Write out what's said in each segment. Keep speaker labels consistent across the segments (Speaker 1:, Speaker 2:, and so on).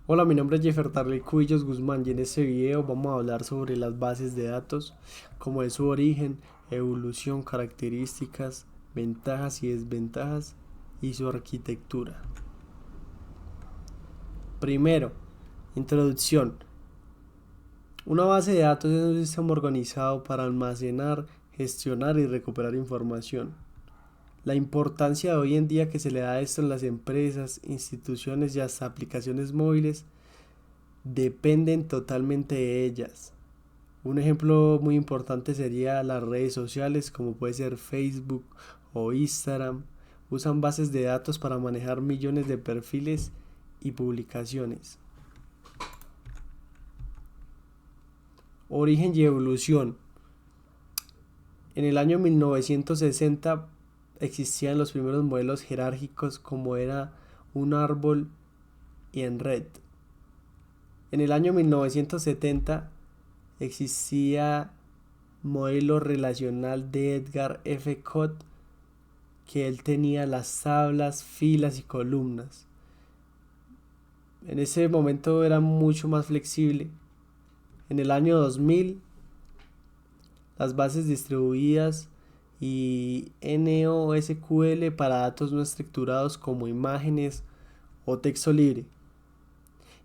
Speaker 1: Hola, mi nombre es Jeffertarley Cubillos Guzmán y en este video vamos a hablar sobre las bases de datos, como es su origen, evolución, características, ventajas y desventajas y su arquitectura. Primero, introducción. Una base de datos es un sistema organizado para almacenar, gestionar y recuperar información. La importancia de hoy en día que se le da a esto en las empresas, instituciones y hasta aplicaciones móviles dependen totalmente de ellas. Un ejemplo muy importante sería las redes sociales como puede ser Facebook o Instagram. Usan bases de datos para manejar millones de perfiles y publicaciones. Origen y evolución. En el año 1960 existían los primeros modelos jerárquicos como era un árbol y en red. En el año 1970 existía modelo relacional de Edgar F. Codd, que él tenía las tablas, filas y columnas. En ese momento era mucho más flexible. En el año 2000, las bases distribuidas y NoSQL para datos no estructurados como imágenes o texto libre.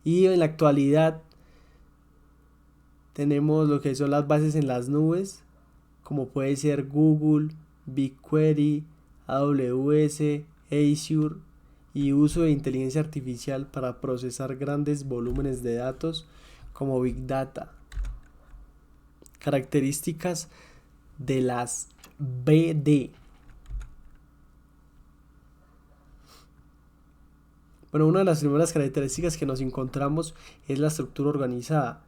Speaker 1: Y en la actualidad tenemos lo que son las bases en las nubes, como puede ser Google, BigQuery, AWS, Azure y uso de inteligencia artificial para procesar grandes volúmenes de datos como Big Data. Características de las BD. Bueno, una de las primeras características que nos encontramos es la estructura organizada,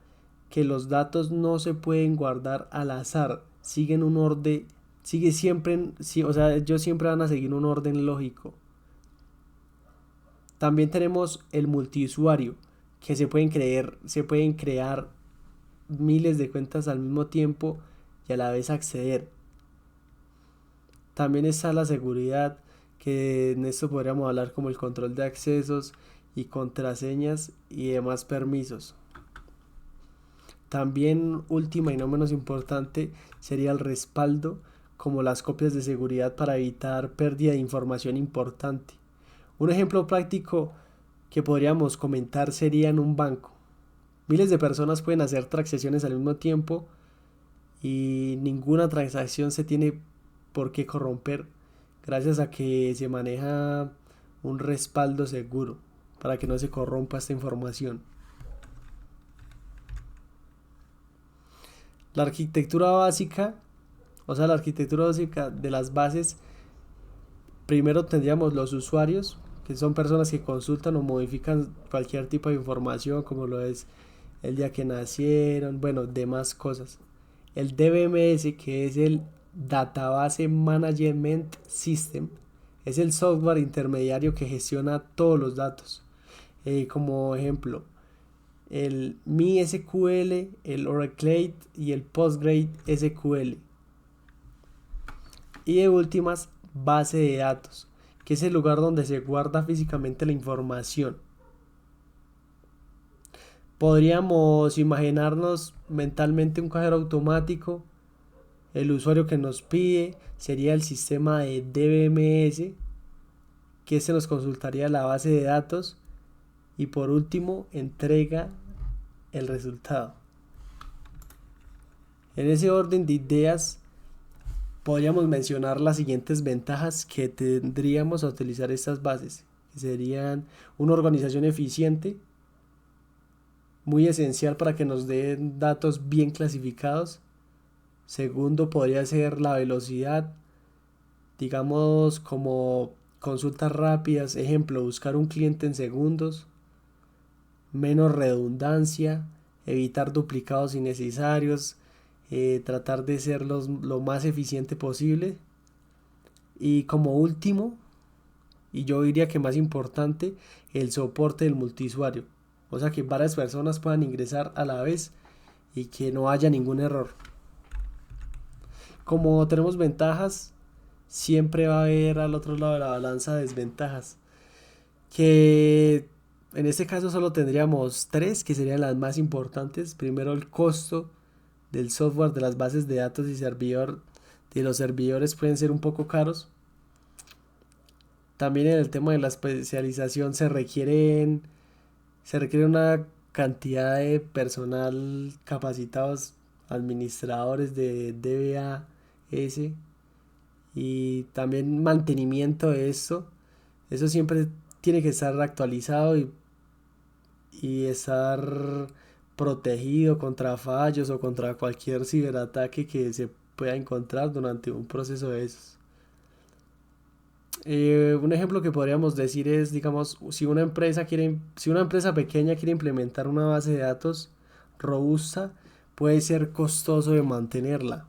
Speaker 1: que los datos no se pueden guardar al azar, siguen un orden, sigue siempre, sí, o sea, ellos siempre van a seguir un orden lógico. También tenemos el multiusuario, que se pueden crear miles de cuentas al mismo tiempo y a la vez acceder. También está la seguridad, que en esto podríamos hablar como el control de accesos y contraseñas y demás permisos. También última y no menos importante sería el respaldo, como las copias de seguridad para evitar pérdida de información importante. Un ejemplo práctico que podríamos comentar sería en un banco. Miles de personas pueden hacer transacciones al mismo tiempo y ninguna transacción se tiene por qué corromper gracias a que se maneja un respaldo seguro para que no se corrompa esta información. La arquitectura básica, o sea, la arquitectura básica de las bases, primero tendríamos los usuarios, que son personas que consultan o modifican cualquier tipo de información, como lo es el día que nacieron, bueno, demás cosas. El DBMS, que es el Database Management System, es el software intermediario que gestiona todos los datos. Como ejemplo, el MySQL, el Oracle y el PostgreSQL. Y de últimas, base de datos, que es el lugar donde se guarda físicamente la información. Podríamos imaginarnos mentalmente un cajero automático. El usuario que nos pide sería el sistema de DBMS, que se nos consultaría la base de datos y por último entrega el resultado. En ese orden de ideas podríamos mencionar las siguientes ventajas que tendríamos a utilizar estas bases, que serían una organización eficiente, muy esencial para que nos den datos bien clasificados. Segundo, podría ser la velocidad, digamos como consultas rápidas, ejemplo, buscar un cliente en segundos. Menos redundancia, evitar duplicados innecesarios, tratar de ser lo más eficiente posible. Y como último, y yo diría que más importante, el soporte del multiusuario. O sea, que varias personas puedan ingresar a la vez y que no haya ningún error. Como tenemos ventajas, siempre va a haber al otro lado de la balanza desventajas. Que En este caso solo tendríamos tres que serían las más importantes. Primero, el costo del software de las bases de datos y servidor de los servidores pueden ser un poco caros. También en el tema de la especialización se requiere una cantidad de personal capacitados, administradores de DBAS y también mantenimiento de esto. Eso siempre tiene que estar actualizado y estar protegido contra fallos o contra cualquier ciberataque que se pueda encontrar durante un proceso de esos. Un ejemplo que podríamos decir es, digamos, si una empresa pequeña quiere implementar una base de datos robusta, puede ser costoso de mantenerla.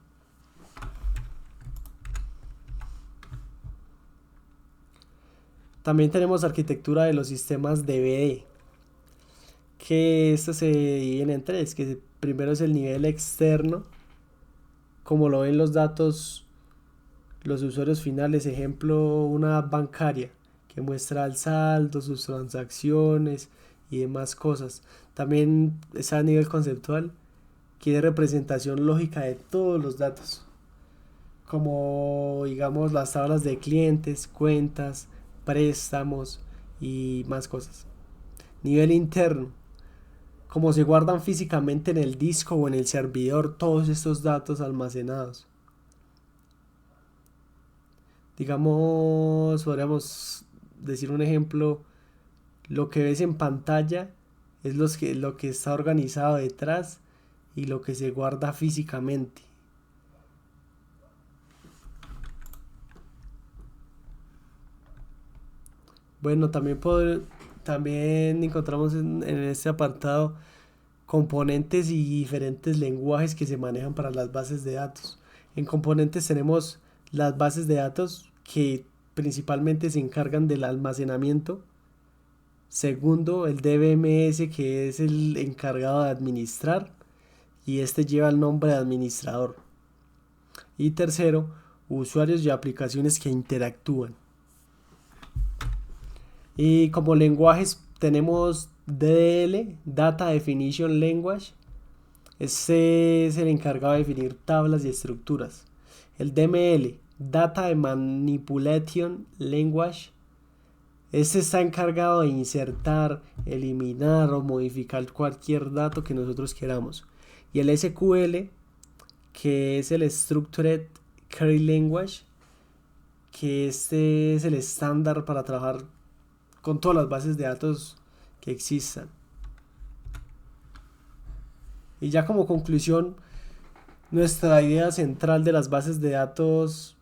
Speaker 1: También tenemos arquitectura de los sistemas DVD, que esto se divide en tres, que primero es el nivel externo, como lo ven los datos, los usuarios finales, ejemplo, una app bancaria que muestra el saldo, sus transacciones y demás cosas. También es a nivel conceptual, que es representación lógica de todos los datos, como digamos las tablas de clientes, cuentas, préstamos y más cosas. Nivel interno, como se guardan físicamente en el disco o en el servidor todos estos datos almacenados. Digamos, podríamos decir un ejemplo, lo que ves en pantalla es lo que está organizado detrás y lo que se guarda físicamente. Bueno, también encontramos en este apartado componentes y diferentes lenguajes que se manejan para las bases de datos. En componentes tenemos las bases de datos que principalmente se encargan del almacenamiento. Segundo, el DBMS, que es el encargado de administrar y este lleva el nombre de administrador. Y tercero, usuarios y aplicaciones que interactúan. Y como lenguajes tenemos DDL, Data Definition Language. Este es el encargado de definir tablas y estructuras. El DML, Data Manipulation Language. Este está encargado de insertar, eliminar o modificar cualquier dato que nosotros queramos. Y el SQL, que es el Structured Query Language, que este es el estándar para trabajar con todas las bases de datos que existan. Y ya como conclusión, nuestra idea central de las bases de datos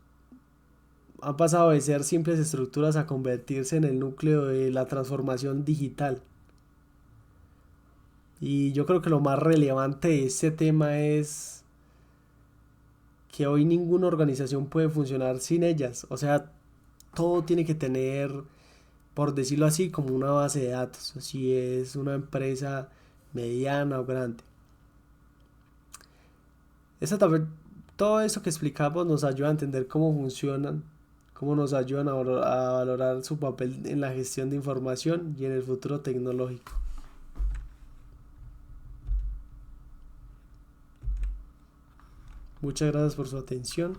Speaker 1: ha pasado de ser simples estructuras a convertirse en el núcleo de la transformación digital. Y yo creo que lo más relevante de este tema es que hoy ninguna organización puede funcionar sin ellas. O sea, todo tiene que tener, por decirlo así, como una base de datos. Si es una empresa mediana o grande. Esa también, todo eso que explicamos nos ayuda a entender cómo funcionan, cómo nos ayudan a valorar su papel en la gestión de información y en el futuro tecnológico. Muchas gracias por su atención.